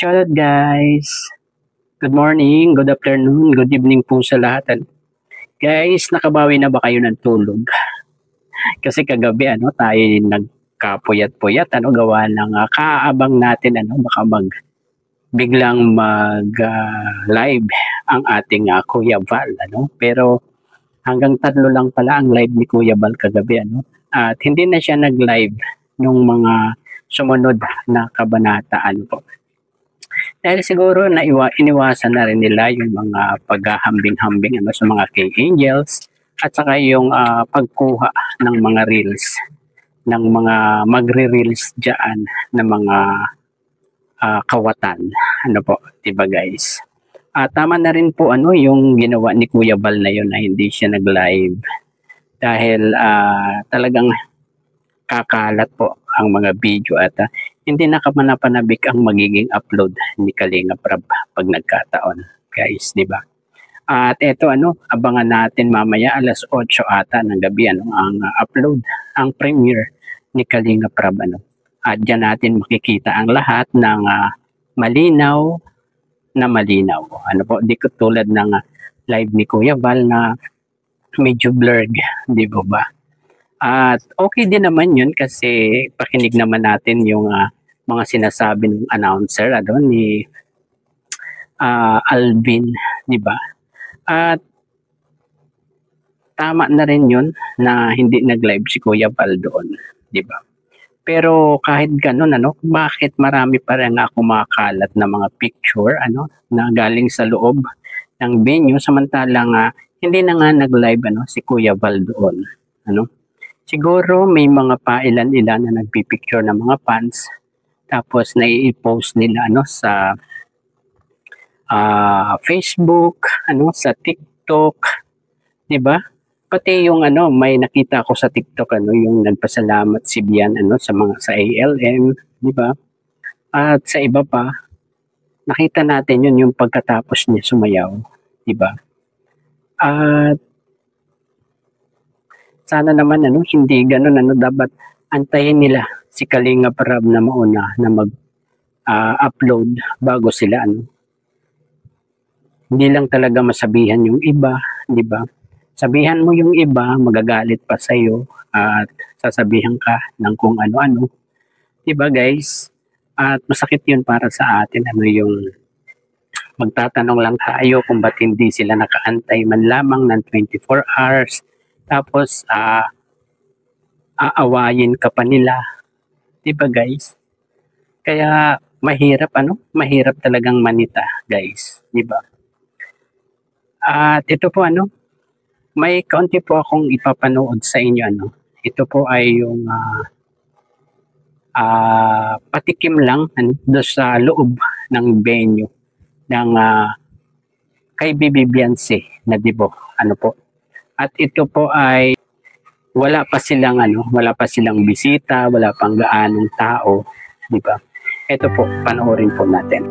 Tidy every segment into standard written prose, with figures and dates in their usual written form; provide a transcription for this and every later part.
Shoutout guys! Good morning, good afternoon, good evening po sa lahat. Guys, nakabawi na ba kayo ng tulog? Kasi kagabi tayo nagkapuyat-puyat gawa ng kaabang natin baka biglang mag live ang ating Kuya Val pero hanggang 3 lang pala ang live ni Kuya Val kagabi at hindi na siya nag-live nung mga sumunod na kabanata po. Dahil siguro iniwasan na rin nila yung mga paghahambing-hambing sa mga K-Angels at saka yung pagkuha ng mga reels ng mga magre-reels diyan ng mga kawatan. Po, 'di ba guys? Tama na rin po yung ginawa ni Kuya Val na yun na hindi siya nag-live dahil talagang kakalat po ang mga video at hindi nakapanapanabik ang magiging upload ni Kalinga Prab pag nagkataon, guys, 'di ba? At eto abangan natin mamaya alas 8 ata ng gabi ang upload, ang premiere ni Kalinga Prab At diyan natin makikita ang lahat ng malinaw na malinaw. Po, di ko tulad ng live ni Kuya Val na medyo blurred, di ba? At okay din naman yun kasi pakinig naman natin yung mga sinasabi ng announcer ni Alvin, di ba? At tama na rin yun na hindi nag-live si Kuya Val doon, di ba? Pero kahit ganun bakit marami pa rin kumakalat na mga picture na galing sa loob ng venue samantalang hindi na nga nag-live si Kuya Val doon, Siguro may mga pailan-ilan na nagpipicture ng mga fans tapos nai-post nila sa Facebook, sa TikTok, 'di ba? Pati yung may nakita ko sa TikTok yung nagpasalamat si Bian sa ALM, 'di ba? At sa iba pa nakita natin yung pagkatapos niya sumayaw, 'di ba? At sana naman hindi ganoon dapat antayin nila si Kalinga Prab na mauna na mag-upload bago sila Hindi lang talaga masabihan yung iba, 'di ba? Sabihan mo yung iba, magagalit pa sa iyo at sasabihan ka ng kung ano-ano. 'Di ba guys? At masakit 'yun para sa atin yung magtatanong lang tayo kung ba't hindi sila nakaantay man lamang ng 24 hours. Tapos aawayin ka pa nila. 'Di ba guys? Kaya mahirap mahirap talagang manita, guys, 'di ba? At ito po may kaunti po akong ipapanood sa inyo Ito po ay yung patikim lang do sa loob ng venue ng kay Bibi Beyonce na Dibo. Po? At ito po ay wala pa silang bisita, wala pang gaanong tao, 'di ba? Ito po, panoorin po natin.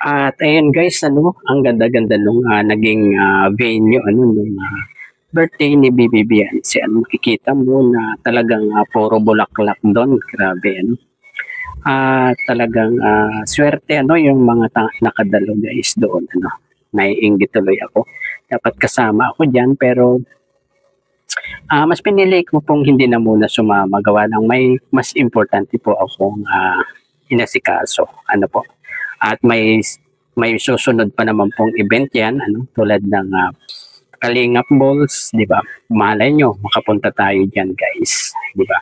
At ayun guys, ang ganda-ganda nung naging venue nung birthday ni Bibi Beyonce. Makikita mo na talagang puro bulaklak doon. Grabe talagang swerte yung mga nakadalo guys doon naiinggit tuloy ako. Dapat kasama ako diyan pero mas pinili ko pong hindi na muna sumama gawa ng may mas importante po akong inasikaso. Po. At may susunod pa naman pong event yan tulad ng Kalingap Balls, 'di ba? Malay nyo makapunta tayo diyan guys, 'di ba?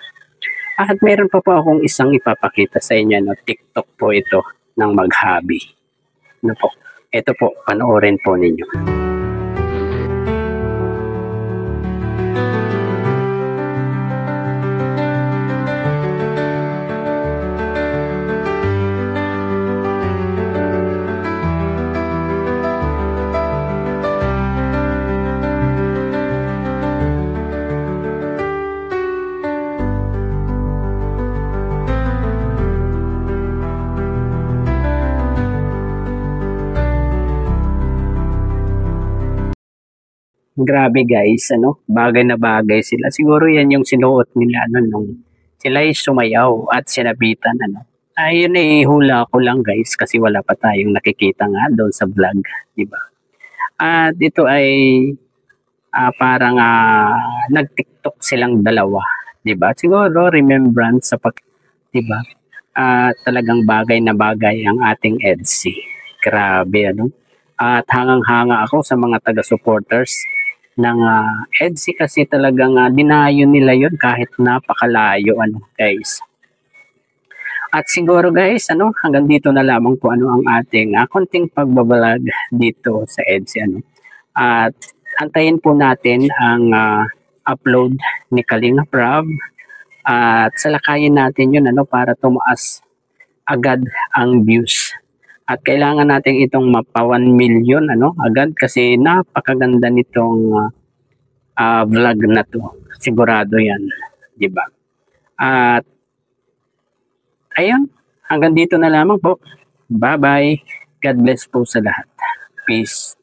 At meron pa po akong isang ipapakita sa inyo TikTok po ito ng Maghabi. Po? Ito po, panoorin po ninyo. Grabe guys, ano, bagay na bagay sila. Siguro yan yung sinuot nila ano, nung sila ay sumayaw at sinabitan. Ano. Ayun ay hula ko lang guys kasi wala pa tayong nakikita nga doon sa vlog. Di ba? At ito ay parang nag-TikTok silang dalawa. Di ba? Siguro remembrance sa pag, di ba? Talagang bagay na bagay ang ating EDSI. Grabe, ano? At hangang-hanga ako sa mga taga-supporters ng EDSI kasi talagang dinayo nila yon kahit napakalayo, ano, guys. At siguro guys, ano, hanggang dito na lamang po ano ang ating konting pagbabalag dito sa EDSI, ano. At antayin po natin ang upload ni Kalinga Prab at salakayin natin yun ano para tumaas agad ang views. At kailangan natin itong mapa 1 million ano agad kasi napakaganda nitong vlog na to. Sigurado 'yan, 'di ba? At ayun, hanggang dito na lamang po. Bye-bye. God bless po sa lahat. Peace.